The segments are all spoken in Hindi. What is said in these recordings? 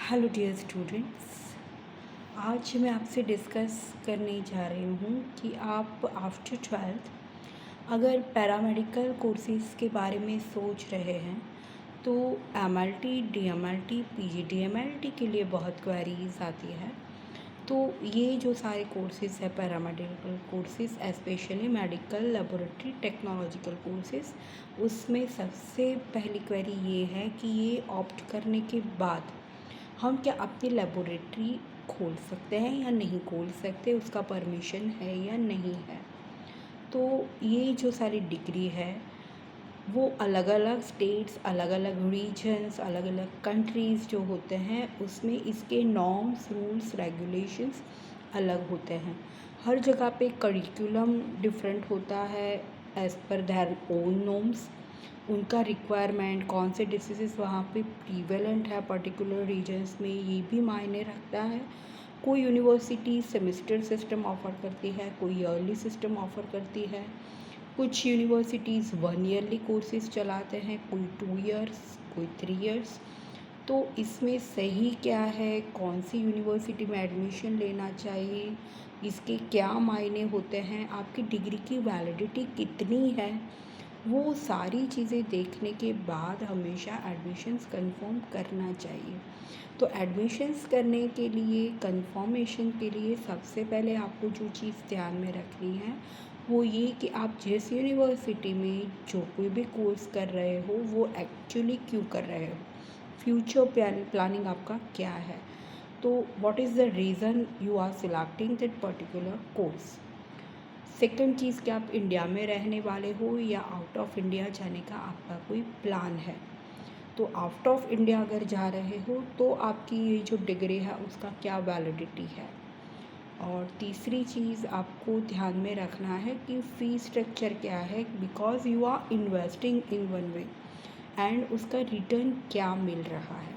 हेलो डियर स्टूडेंट्स, आज मैं आपसे डिस्कस करने जा रही हूँ कि आप आफ्टर 12th अगर पैरामेडिकल कोर्सेज़ के बारे में सोच रहे हैं तो एमएलटी, डीएमएलटी, पीजीडीएमएलटी के लिए बहुत क्वेरीज आती है। तो ये जो सारे कोर्सेज़ है paramedical courses, specially medical laboratory technological courses, उसमें सबसे पहली क्वेरी ये है कि ये ऑप्ट करने के बाद हम क्या अपनी लेबोरेटरी खोल सकते हैं या नहीं खोल सकते, उसका परमिशन है या नहीं है। तो ये जो सारी डिग्री है वो अलग अलग स्टेट्स, अलग अलग रीजन्स, अलग अलग कंट्रीज़ जो होते हैं उसमें इसके नॉर्म्स, रूल्स, रेगुलेशंस अलग होते हैं। हर जगह पे करिकुलम डिफरेंट होता है as per their own norms. उनका रिक्वायरमेंट, कौन से डिसीज़ वहाँ पे प्रीवेलेंट है पर्टिकुलर रीजन्स में, ये भी मायने रखता है। कोई यूनिवर्सिटी सेमेस्टर सिस्टम ऑफ़र करती है, कोई ईयरली सिस्टम ऑफ़र करती है। कुछ यूनिवर्सिटीज़ 1 ईयरली कोर्सेज़ चलाते हैं, कोई 2 ईयर्स, कोई 3 ईयर्स। तो इसमें सही क्या है, कौन सी यूनिवर्सिटी में एडमिशन लेना चाहिए, इसके क्या मायने होते हैं, आपकी डिग्री की वैलिडिटी कितनी है, वो सारी चीज़ें देखने के बाद हमेशा एडमिशन्स कंफर्म करना चाहिए। तो एडमिशन्स करने के लिए, कंफर्मेशन के लिए सबसे पहले आपको जो चीज़ ध्यान में रखनी है वो ये कि आप जिस यूनिवर्सिटी में जो कोई भी कोर्स कर रहे हो वो एक्चुअली क्यों कर रहे हो, फ्यूचर प्लानिंग आपका क्या है। तो what is the reason you are selecting that particular course. Second चीज़ कि आप इंडिया में रहने वाले हो या आउट ऑफ इंडिया जाने का आपका कोई प्लान है। तो आउट ऑफ इंडिया अगर जा रहे हो तो आपकी ये जो डिग्री है उसका क्या वैलिडिटी है। और तीसरी चीज़ आपको ध्यान में रखना है कि फ़ी स्ट्रक्चर क्या है, because you are investing in one way and उसका रिटर्न क्या मिल रहा है।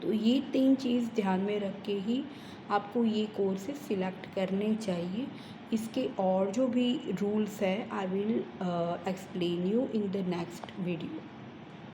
तो ये 3 चीज़ ध्यान में रख के ही आपको ये कोर्सेज सिलेक्ट करने चाहिए। इसके और जो भी रूल्स है I will explain you in the next video.